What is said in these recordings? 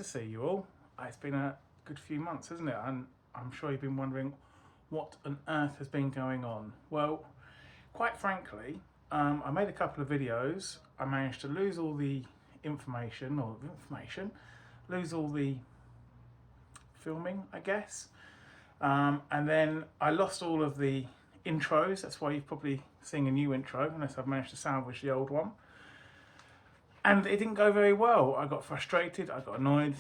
to see you all. It's been a good few months, hasn't it? And I'm sure you've been wondering what on earth has been going on. Well, quite frankly, I made a couple of videos. I managed to lose all the lose all the filming, I guess. And then I lost all of the intros. That's why you've probably seen a new intro, unless I've managed to salvage the old one. And it didn't go very well. I got frustrated, I got annoyed,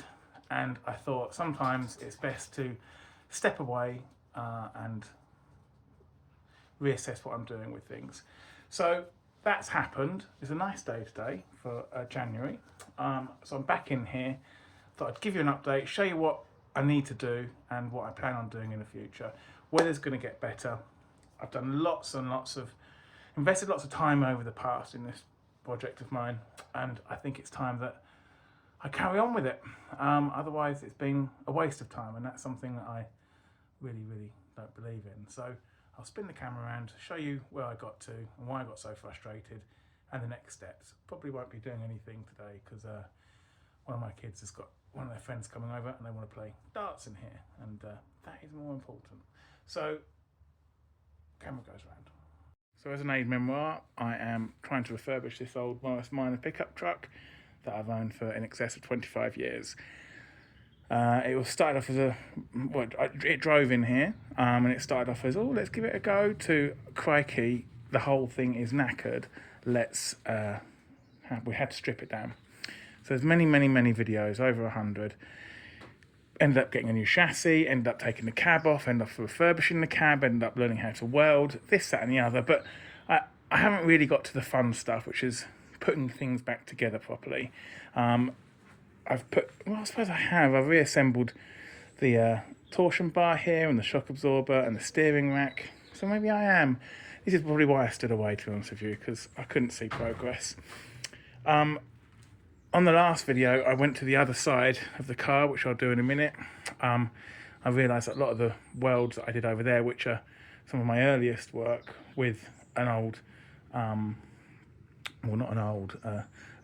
and I thought sometimes it's best to step away and reassess what I'm doing with things. So that's happened. It's a nice day today for January. So I'm back in here. Thought I'd give you an update, show you what I need to do and what I plan on doing in the future. Weather's going to get better. I've done lots and lots of, invested lots of time over the past in this project of mine, and I think it's time that I carry on with it. Otherwise it's been a waste of time, and that's something that I really don't believe in. So I'll spin the camera around, show you where I got to and why I got so frustrated and the next steps. Probably won't be doing anything today because one of my kids has got one of their friends coming over and they want to play darts in here, and that is more important. So camera goes round. So as an aid memoir, I am trying to refurbish this old Morris Minor pickup truck that I've owned for in excess of 25 years. It was started off as it drove in here, and it started off as, oh, let's give it a go, to, crikey, the whole thing is knackered. We had to strip it down. So there's many videos, over 100. Ended up getting a new chassis, ended up taking the cab off, ended up refurbishing the cab, ended up learning how to weld, this, that and the other. But I haven't really got to the fun stuff, which is putting things back together properly. I suppose I have. I've reassembled the torsion bar here and the shock absorber and the steering rack. So maybe I am. This is probably why I stood away, to be honest with you, because I couldn't see progress. On the last video, I went to the other side of the car, which I'll do in a minute. I realised that a lot of the welds that I did over there, which are some of my earliest work with an old, a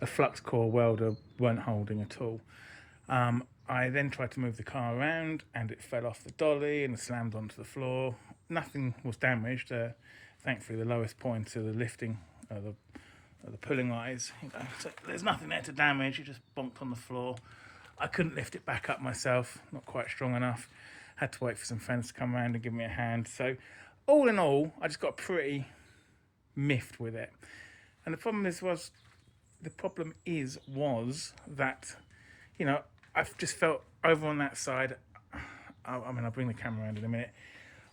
flux core welder, weren't holding at all. I then tried to move the car around and it fell off the dolly and slammed onto the floor. Nothing was damaged. Thankfully, the lowest point of the lifting, the pulling eyes, so there's nothing there to damage. It just bonked on the floor. I couldn't lift it back up myself, not quite strong enough. Had to wait for some friends to come around and give me a hand. So all in all, I just got pretty miffed with it. And the problem was that, you know, I've just felt over on that side, I'll bring the camera around in a minute.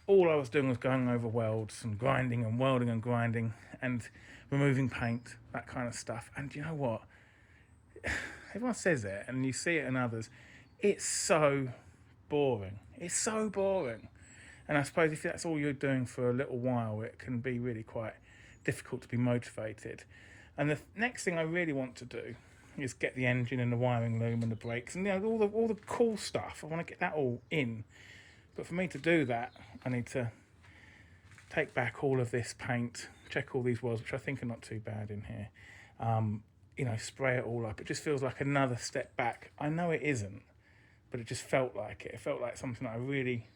All I was doing was going over welds and grinding and welding and grinding and removing paint, that kind of stuff. And you know what? Everyone says it, and you see it in others. It's so boring. It's so boring. And I suppose if that's all you're doing for a little while, it can be really quite difficult to be motivated. And the next thing I really want to do is get the engine and the wiring loom and the brakes and, you know, all the cool stuff. I want to get that all in. But for me to do that, I need to take back all of this paint, check all these welds, which I think are not too bad in here. You know, spray it all up. It just feels like another step back. I know it isn't, but it just felt like it. It felt like something that I really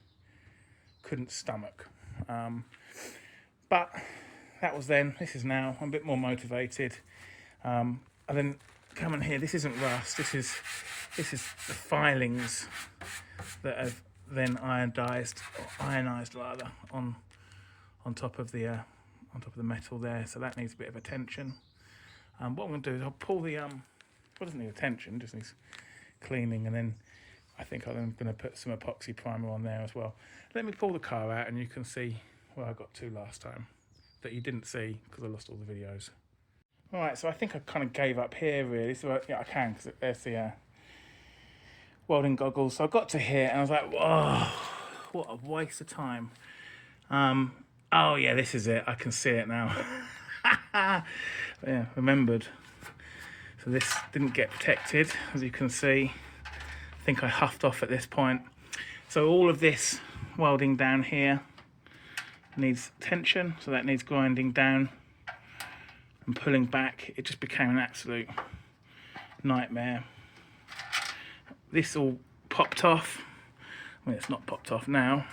couldn't stomach. But that was then. This is now. I'm a bit more motivated. And then coming here, this isn't rust. This is the filings that have then ionized rather on top of the metal there. So that needs a bit of attention. What I'm going to do is I'll pull the well, it doesn't need attention, just needs cleaning, and then I think I'm going to put some epoxy primer on there as well. Let me pull the car out and you can see where I got to last time that you didn't see because I lost all the videos. All right, so I think I kind of gave up here really. So yeah, I can, because there's the welding goggles. So I got to here and I was like, whoa, what a waste of time. Oh yeah, this is it. I can see it now. Yeah, remembered. So this didn't get protected, as you can see. I think I huffed off at this point. So all of this welding down here needs tension, so that needs grinding down and pulling back. It just became an absolute nightmare. this all popped off. I mean, it's not popped off now.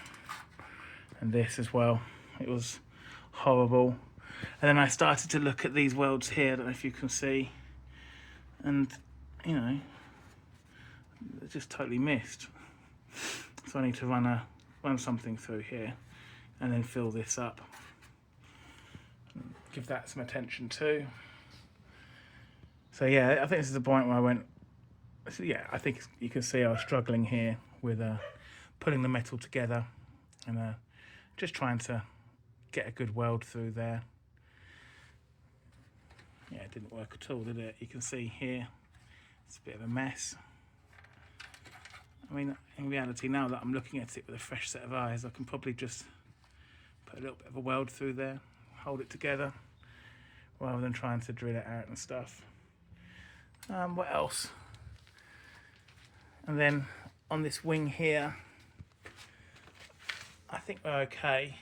And this as well. It was horrible. And then I started to look at these welds here. I don't know if you can see. And, you know, it's just totally missed. So I need to run something through here and then fill this up. Give that some attention too. So yeah, I think this is the point where I went, so yeah, I think you can see I was struggling here with putting the metal together and just trying to get a good weld through there. Yeah, it didn't work at all, did it? You can see here, it's a bit of a mess. I mean, in reality, now that I'm looking at it with a fresh set of eyes, I can probably just put a little bit of a weld through there, hold it together, rather than trying to drill it out and stuff. What else? And then on this wing here, I think we're okay.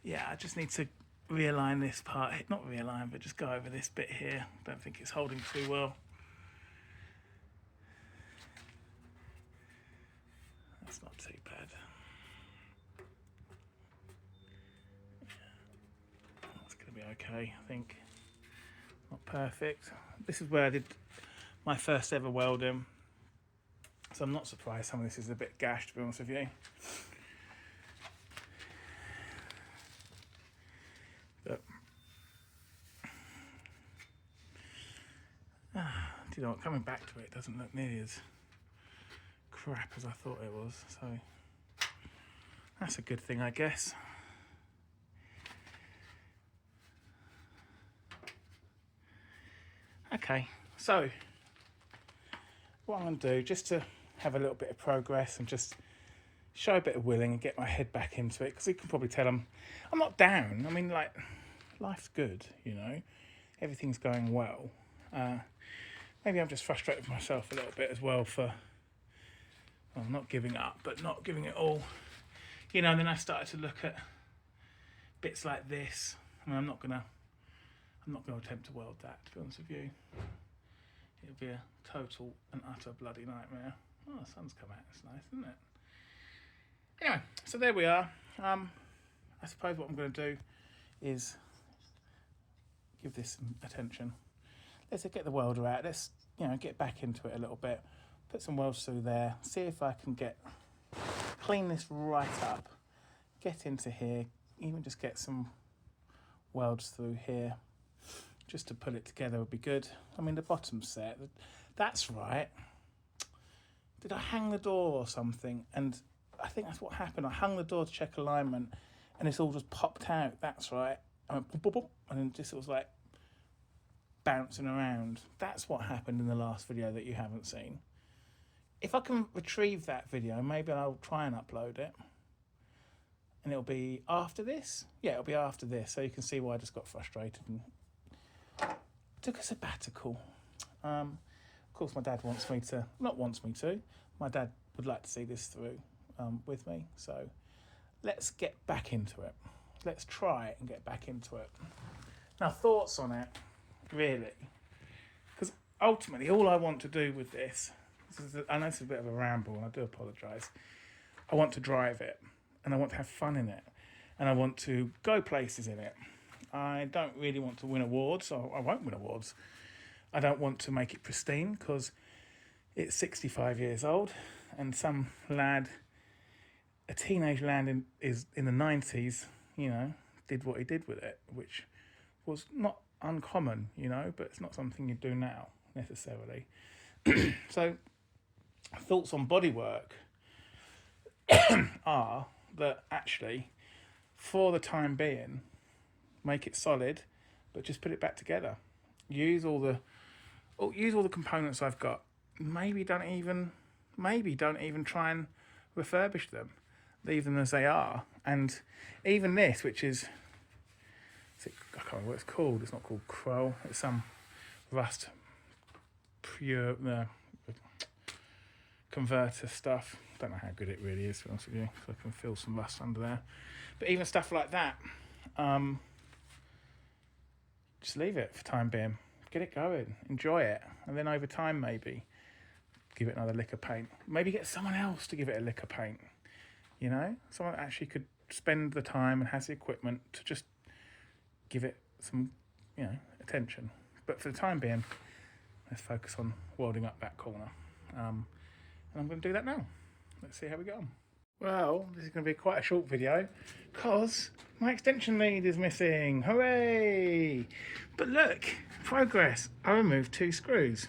Yeah, I just need to realign this part. Not realign, but just go over this bit here. Don't think it's holding too well. That's not too bad. That's going to be okay, I think. Not perfect. This is where I did my first ever welding. So I'm not surprised some of this is a bit gashed, to be honest with you. But, do you know what, coming back to it doesn't look nearly as crap as I thought it was, so that's a good thing, I guess. Okay, so what I'm going to do, just to have a little bit of progress and just show a bit of willing and get my head back into it, because you can probably tell I'm not down. I mean, like, life's good, you know, everything's going well. Maybe I'm just frustrated with myself a little bit as well for, well, not giving up, but not giving it all, you know. And then I started to look at bits like this. I mean, I'm not gonna attempt to weld that, to be honest with you. It'll be a total and utter bloody nightmare. Oh, the sun's come out. It's nice, isn't it? Anyway, so there we are. I suppose what I'm going to do is give this some attention. Let's get the welder out. Let's, you know, get back into it a little bit. Put some welds through there. See if I can clean this right up. Get into here. Even just get some welds through here. Just to put it together would be good. I mean, the bottom's set. That's right. Did I hang the door or something? And I think that's what happened. I hung the door to check alignment, and it's all just popped out. That's right. I went boop, boop, boop, and then just it was like bouncing around. That's what happened in the last video that you haven't seen. If I can retrieve that video, maybe I'll try and upload it. And it'll be after this? Yeah, it'll be after this, so you can see why I just got frustrated and took a sabbatical. Of course, my dad my dad would like to see this through with me, so let's get back into it. Let's try it and get back into it. Now, thoughts on it, really? Because ultimately, all I want to do with this I know it's a bit of a ramble, and I do apologise. I want to drive it, and I want to have fun in it, and I want to go places in it. I don't really want to win awards, so I won't win awards. I don't want to make it pristine, because it's 65 years old, and some lad, a teenage lad in the 90s, you know, did what he did with it, which was not uncommon, you know, but it's not something you do now, necessarily. So, thoughts on bodywork are that actually, for the time being, make it solid, but just put it back together. Use all the components I've got. Maybe don't even try and refurbish them. Leave them as they are. And even this, which is, I can't remember what it's called. It's not called Crow. It's some rust pure converter stuff. Don't know how good it really is, to be honest with you. So I can feel some rust under there. But even stuff like that, just leave it for the time being. Get it going. Enjoy it. And then over time, maybe give it another lick of paint. Maybe get someone else to give it a lick of paint. You know, someone that actually could spend the time and has the equipment to just give it some, you know, attention. But for the time being, let's focus on welding up that corner. And I'm going to do that now. Let's see how we go on. Well, this is going to be quite a short video because my extension lead is missing. Hooray! But look, progress. I removed 2 screws.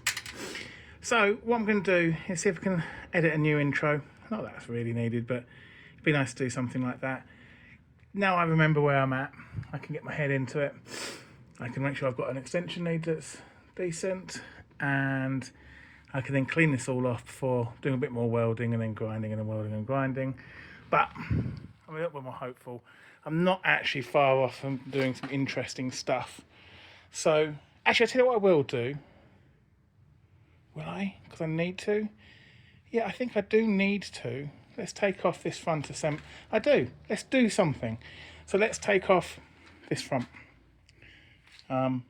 So what I'm going to do is see if I can edit a new intro. Not that that's really needed, but it'd be nice to do something like that. Now I remember where I'm at. I can get my head into it. I can make sure I've got an extension lead that's decent, and I can then clean this all off before doing a bit more welding and then grinding and then welding and grinding. But I'm a little bit more hopeful. I'm not actually far off from doing some interesting stuff. So actually, I'll tell you what I will do. Will I? Because I need to. Yeah, I think I do need to. Let's take off this front assembly. I do. Let's do something. So let's take off this front for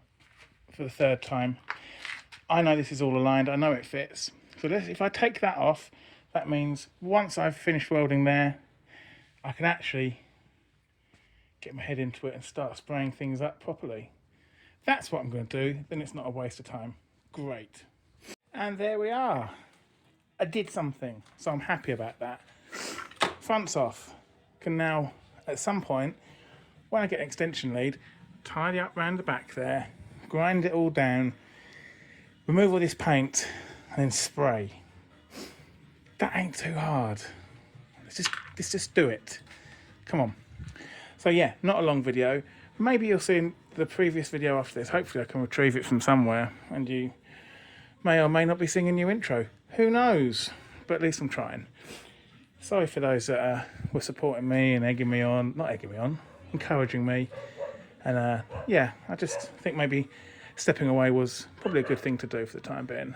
the 3rd time. I know this is all aligned. I know it fits. So if I take that off, that means once I've finished welding there, I can actually get my head into it and start spraying things up properly. That's what I'm going to do. Then it's not a waste of time. Great. And there we are. I did something, so I'm happy about that. Front's off. Can now, at some point, when I get an extension lead, tidy up round the back there, grind it all down, remove all this paint, and then spray. That ain't too hard. Let's just do it. Come on. So yeah, not a long video. Maybe you'll see in the previous video after this. Hopefully I can retrieve it from somewhere, and you may or may not be seeing a new intro. Who knows? But at least I'm trying. Sorry for those that were supporting me and egging me on. Not egging me on, encouraging me. And yeah, I just think maybe stepping away was probably a good thing to do for the time being.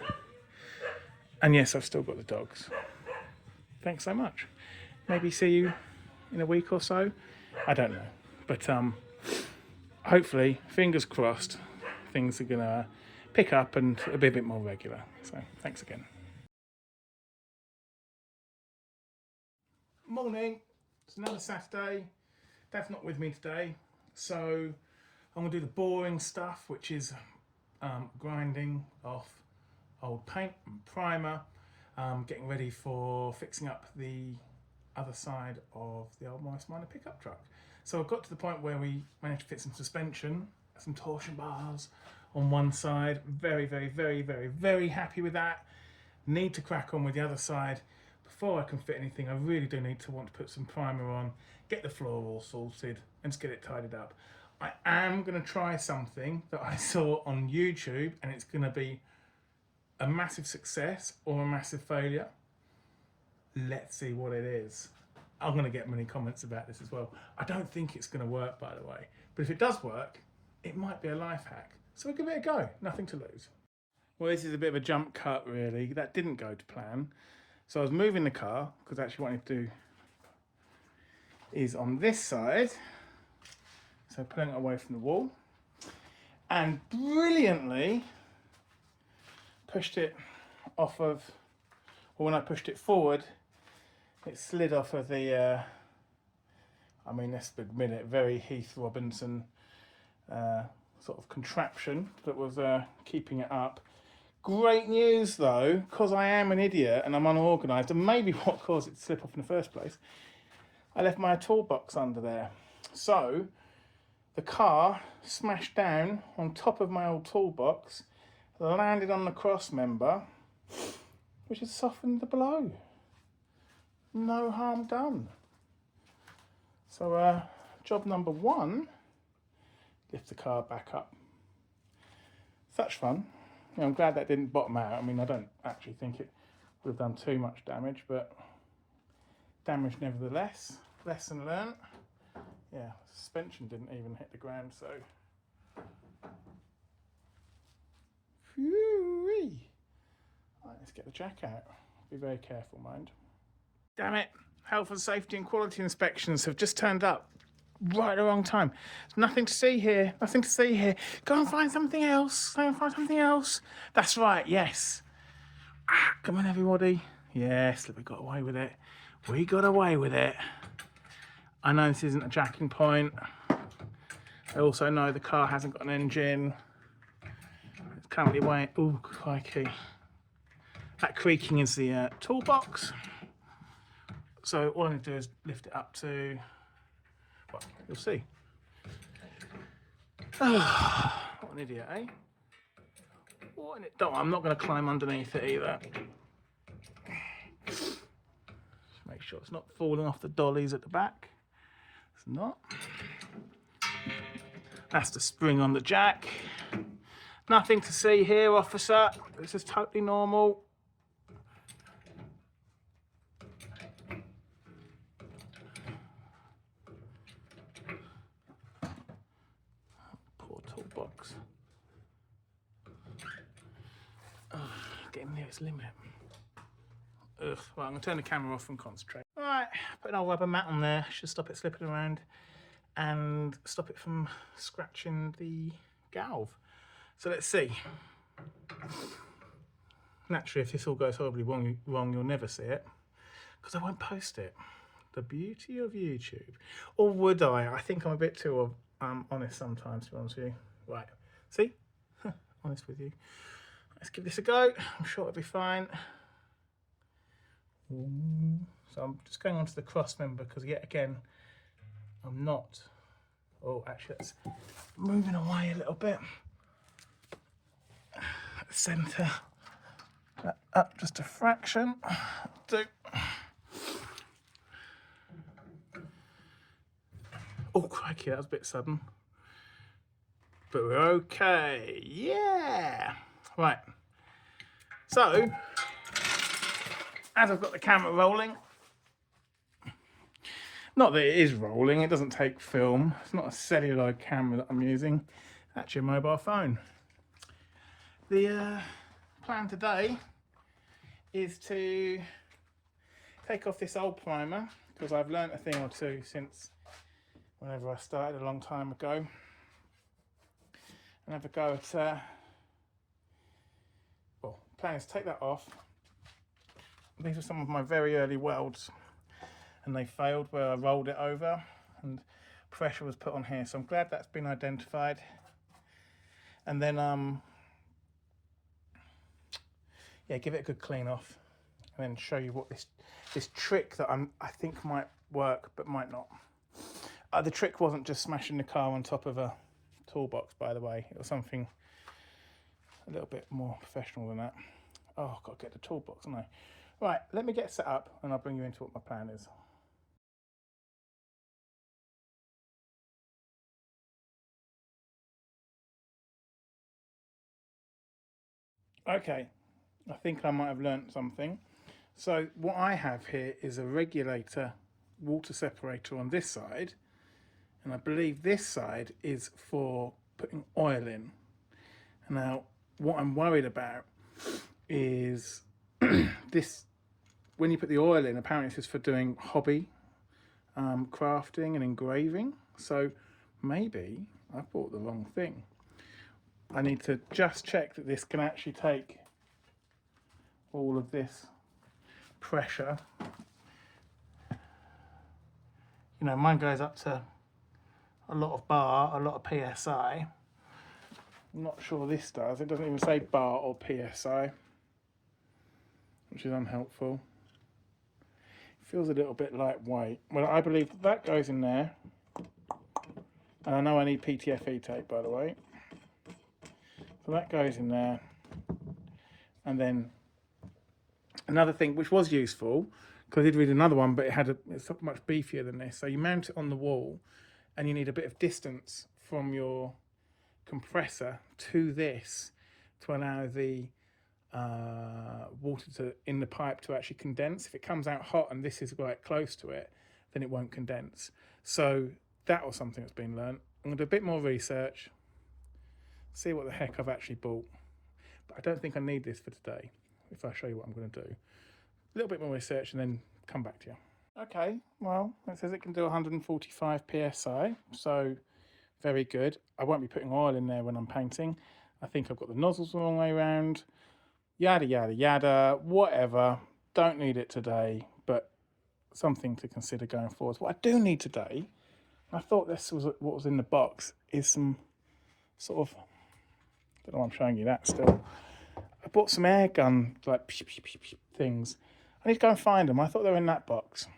And yes, I've still got the dogs. Thanks so much. Maybe see you in a week or so. I don't know. But hopefully, fingers crossed, things are going to pick up and be a bit more regular. So thanks again. Morning. It's another Saturday. Dad's not with me today. So I'm going to do the boring stuff, which is grinding off old paint and primer, getting ready for fixing up the other side of the old Morris Minor pickup truck. So I've got to the point where we managed to fit some suspension, some torsion bars on one side. Very, very, very, very, very happy with that. Need to crack on with the other side. Before I can fit anything, I really do want to put some primer on, get the floor all sorted, and just get it tidied up. I am going to try something that I saw on YouTube, and it's going to be a massive success or a massive failure. Let's see what it is. I'm going to get many comments about this as well. I don't think it's going to work, by the way. But if it does work, it might be a life hack. So we'll give it a go. Nothing to lose. Well, this is a bit of a jump cut, really. That didn't go to plan. So I was moving the car, because actually what I need to do is on this side. So pulling it away from the wall. And brilliantly pushed it off of, or when I pushed it forward, it slid off of the, I mean, let's admit it, very Heath Robinson sort of contraption that was keeping it up. Great news though, because I am an idiot and I'm unorganised, and maybe what caused it to slip off in the first place, I left my toolbox under there. So the car smashed down on top of my old toolbox, landed on the cross member, which has softened the blow. No harm done. So job number 1, lift the car back up. Such fun. You know, I'm glad that didn't bottom out. I mean, I don't actually think it would have done too much damage, but damage nevertheless. Lesson learnt. Yeah, suspension didn't even hit the ground, so. Phew-wee. Right, let's get the jack out. Be very careful, mind. Damn it. Health and safety and quality inspections have just turned up right at the wrong time. There's nothing to see here. Nothing to see here. Go and find something else. Go and find something else. That's right, yes. Come on, everybody. Yes, we got away with it. We got away with it. I know this isn't a jacking point. I also know the car hasn't got an engine. It's currently weighing... Oh, crikey. That creaking is the toolbox. So all I need to do is lift it up to... Well, you'll see. Oh, what an idiot, eh? What an idiot. Don't, I'm not going to climb underneath it either. Just make sure it's not falling off the dollies at the back. It's not. That's the spring on the jack. Nothing to see here, officer. This is totally normal. Poor toolbox. Oh, getting near its limit. Ugh. Well, I'm going to turn the camera off and concentrate. Alright, put an old rubber mat on there. Should stop it slipping around and stop it from scratching the galv. So let's see. Naturally, if this all goes horribly wrong, you'll never see it because I won't post it. The beauty of YouTube. Or would I? I think I'm a bit too honest sometimes, to be honest with you. Right, see? Honest with you. Let's give this a go. I'm sure it'll be fine. Ooh. So I'm just going on to the cross member because yet again, I'm not. Oh, actually, that's moving away a little bit. Centre that up just a fraction. Do. Oh, crikey, that was a bit sudden. But we're okay. Yeah. Right. So, as I've got the camera rolling, not that it is rolling, it doesn't take film. It's not a cellular camera that I'm using. It's actually a mobile phone. The plan today is to take off this old primer because I've learnt a thing or two since whenever I started a long time ago. And have a go at, well, the plan is to take that off. These were some of my very early welds and they failed where I rolled it over and pressure was put on here. So I'm glad that's been identified. And then, yeah, give it a good clean off and then show you what this trick that I think might work but might not. The trick wasn't just smashing the car on top of a toolbox, by the way. It was something a little bit more professional than that. Oh, I've got to get the toolbox, haven't I? Right, let me get set up and I'll bring you into what my plan is. Okay, I think I might have learnt something. So what I have here is a regulator water separator on this side, and I believe this side is for putting oil in. Now, what I'm worried about is this, when you put the oil in, apparently this is for doing hobby crafting and engraving. So maybe I bought the wrong thing. I need to just check that this can actually take all of this pressure. You know, mine goes up to a lot of bar, a lot of PSI. I'm not sure this does. It doesn't even say bar or PSI, which is unhelpful. It feels a little bit lightweight. Well, I believe that goes in there. And I know I need PTFE tape, by the way. So that goes in there. And then another thing which was useful, because I did read another one, but it's much beefier than this. So you mount it on the wall and you need a bit of distance from your compressor to this to allow the water in the pipe to actually condense. If it comes out hot and this is quite close to it, then it won't condense. So that was something that's been learnt. I'm going to do a bit more research, see what the heck I've actually bought. But I don't think I need this for today, if I show you what I'm going to do. A little bit more research and then come back to you. Okay, well, it says it can do 145 PSI, so very good. I won't be putting oil in there when I'm painting. I think I've got the nozzles the wrong way around. Yada, yada, yada, whatever. Don't need it today, but something to consider going forward. What I do need today, I thought this was what was in the box, is some sort of, I don't know why I'm showing you that still. I bought some air gun, like, things. I need to go and find them. I thought they were in that box.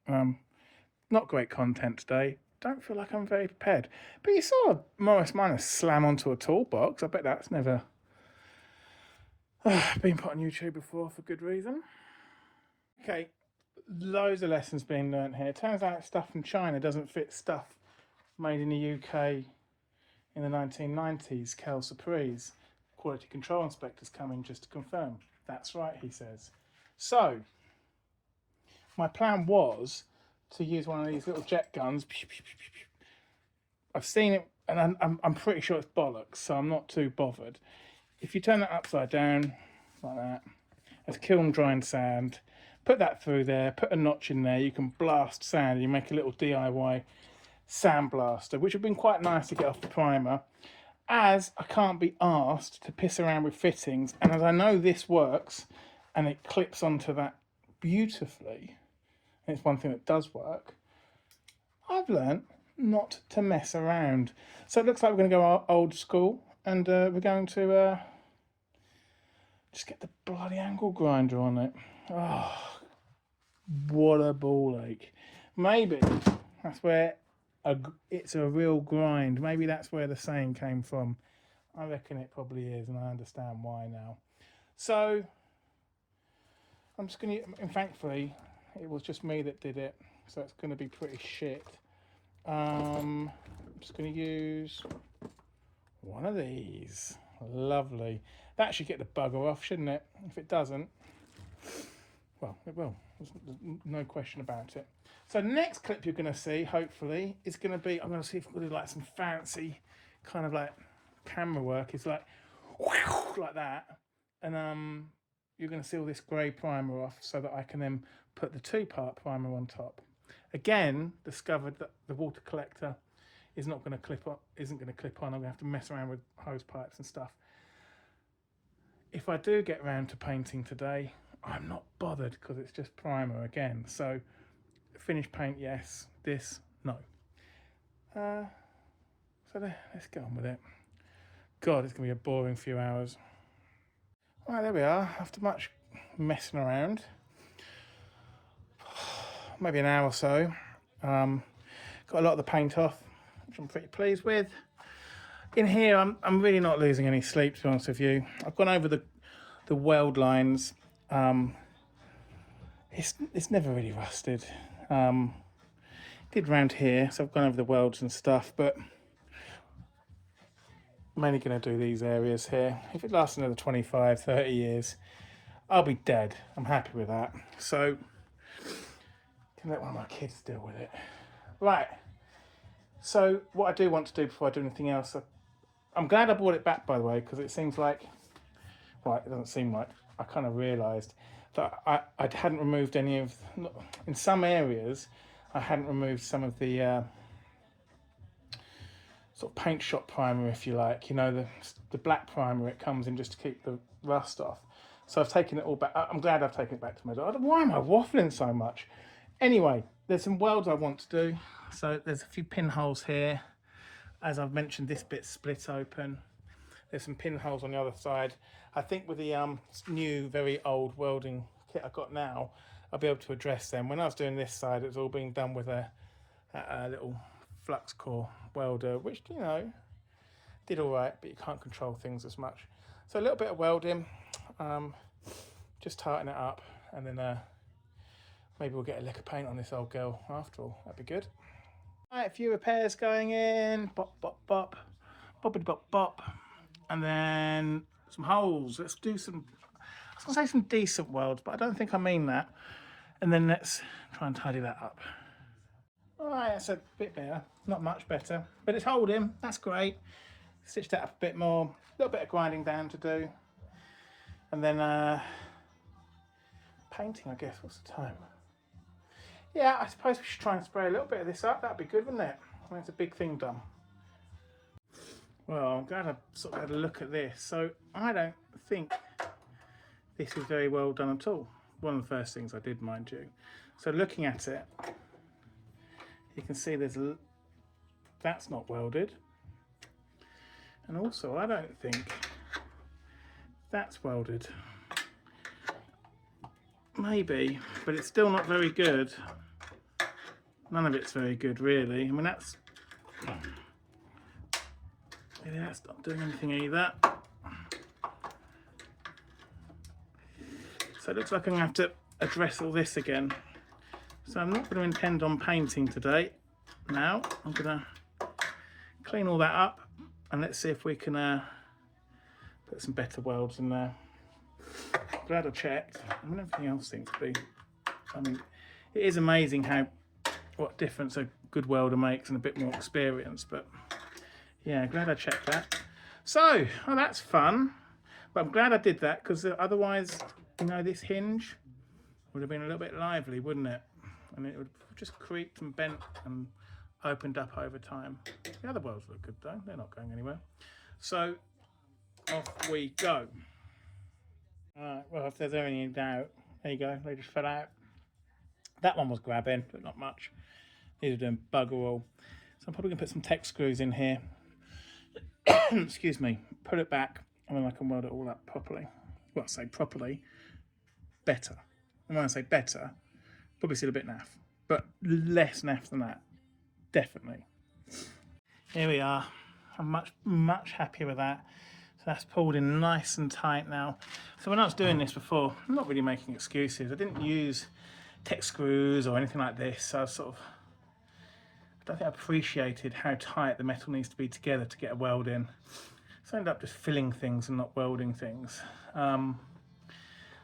Not great content today. Don't feel like I'm very prepared. But you saw Morris Minor slam onto a toolbox. I bet that's never been put on YouTube before for good reason. Okay, loads of lessons being learnt here. Turns out stuff from China doesn't fit stuff made in the UK in the 1990s. Kel Surprise. Quality control inspector's coming just to confirm. That's right, he says. So, my plan was to use one of these little jet guns. I've seen it, and I'm pretty sure it's bollocks, so I'm not too bothered. If you turn that upside down, like that, that's kiln dried sand. Put that through there, put a notch in there, you can blast sand, you make a little DIY sand blaster, which would have been quite nice to get off the primer. As I can't be asked to piss around with fittings, and as I know this works, and it clips onto that beautifully, and it's one thing that does work, I've learnt not to mess around. So it looks like we're going to go old school, and we're going to just get the bloody angle grinder on it. Oh, what a ball ache. Maybe that's where it's a real grind. Maybe that's where the saying came from. I reckon it probably is, and I understand why now. So I'm just going to, and thankfully it was just me that did it, so it's going to be pretty shit. I'm just going to use one of these. Lovely. That should get the bugger off, shouldn't it? If it doesn't, well, it will. There's no question about it. So the next clip you're going to see, hopefully, is going to be, I'm going to see if we can do like some fancy kind of like camera work. It's like, like that. And you're going to see all this grey primer off so that I can then put the 2-part primer on top. Again, discovered that the water collector is not going to clip on, isn't going to clip on. I'm going to have to mess around with hose pipes and stuff. If I do get around to painting today, I'm not bothered because it's just primer again. So finish paint, yes. This, no. So let's get on with it. God, it's going to be a boring few hours. All right, there we are. After much messing around, maybe an hour or so, got a lot of the paint off, which I'm pretty pleased with. In here, I'm really not losing any sleep, to be honest with you. I've gone over the weld lines. It's never really rusted. Did round here, so I've gone over the welds and stuff, but I'm only going to do these areas here. If it lasts another 25, 30 years, I'll be dead. I'm happy with that. So, can let one of my kids deal with it. Right. So, what I do want to do before I do anything else, I'm glad I brought it back, by the way, because it seems like, well, it doesn't seem like, I kind of realised that I hadn't removed any of, in some areas, I hadn't removed some of the sort of paint shop primer, if you like, you know, the black primer it comes in just to keep the rust off. So I've taken it all back. I'm glad I've taken it back to my door. Why am I waffling so much? Anyway, there's some welds I want to do. So there's a few pinholes here. As I've mentioned, this bit's split open. There's some pinholes on the other side. I think with the new, very old welding kit I've got now, I'll be able to address them. When I was doing this side, it was all being done with a little flux core welder, which, you know, did all right, but you can't control things as much. So a little bit of welding, just tighten it up, and then maybe we'll get a lick of paint on this old girl after all. That'd be good. All right, a few repairs going in. Bop, bop, bop. Boppity bop, bop. And then some holes. Let's do some, I was going to say some decent welds, but I don't think I mean that. And then let's try and tidy that up. All right, that's a bit better. Not much better, but it's holding. That's great. Stitch that up a bit more. A little bit of grinding down to do. And then painting, I guess. What's the time? Yeah, I suppose we should try and spray a little bit of this up. That'd be good, wouldn't it? When it's a big thing done. Well, I'm glad I sort of had a look at this. So I don't think this is very well done at all. One of the first things I did, mind you. So looking at it, you can see that's not welded. And also, I don't think that's welded. Maybe, but it's still not very good. None of it's very good, really. I mean, that's not doing anything either. So it looks like I'm going to have to address all this again. So I'm not going to intend on painting today. Now I'm going to clean all that up and let's see if we can put some better welds in there. Glad I checked. I mean, everything else seems to be. I mean, it is amazing what difference a good welder makes and a bit more experience. But yeah, glad I checked that. So, oh, that's fun. But I'm glad I did that because otherwise, you know, this hinge would have been a little bit lively, wouldn't it? And it would have just creaked and bent and opened up over time. The other welds look good though. They're not going anywhere. So off we go. Alright, well, if there's any doubt, there you go, they just fell out. That one was grabbing, but not much. These are doing bugger all. So I'm probably going to put some tech screws in here. Excuse me. Put it back, and then I can weld it all up properly. Well, I say properly, better. And when I say better, probably still a bit naff, but less naff than that, definitely. Here we are. I'm much happier with that. So that's pulled in nice and tight now. So when I was doing this before, I'm not really making excuses. I didn't use tech screws or anything like this. I don't think I appreciated how tight the metal needs to be together to get a weld in. So I ended up just filling things and not welding things.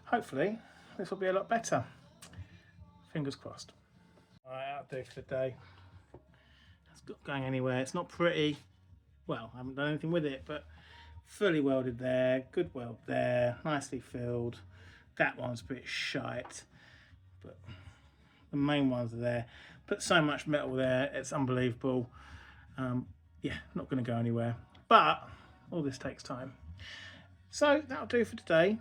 Hopefully this will be a lot better. Fingers crossed. All right, that'll do for the day. It's not going anywhere. It's not pretty. Well, I haven't done anything with it, but fully welded there, good weld there, nicely filled. That one's a bit shite, but the main ones are there. Put so much metal there, it's unbelievable. Yeah, not going to go anywhere, but all this takes time. So that'll do for today.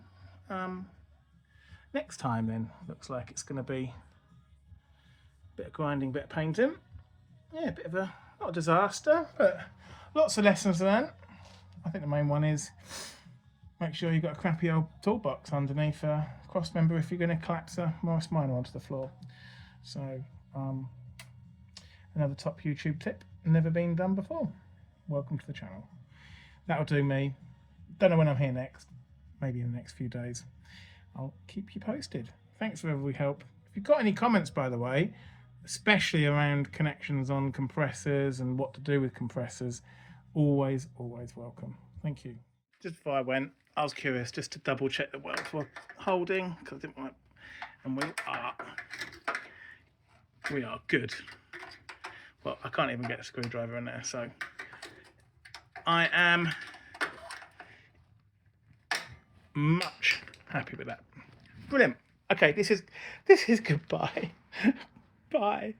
Next time then, looks like it's going to be a bit of grinding, bit of painting. Yeah, a bit of not a disaster, but lots of lessons learned. I think the main one is make sure you've got a crappy old toolbox underneath a cross member if you're going to collapse a Morris minor onto the floor. So another top YouTube tip, never been done before. Welcome to the channel. That'll do me. Don't know when I'm here next, maybe in the next few days. I'll keep you posted. Thanks for every help. If you've got any comments, by the way, especially around connections on compressors and what to do with compressors, always welcome. Thank you. Just before I went, I was curious just to double check the welds were holding because I didn't want, and we are good. Well, I can't even get a screwdriver in there, so I am much happy with that. Brilliant. Okay, this is goodbye. Bye.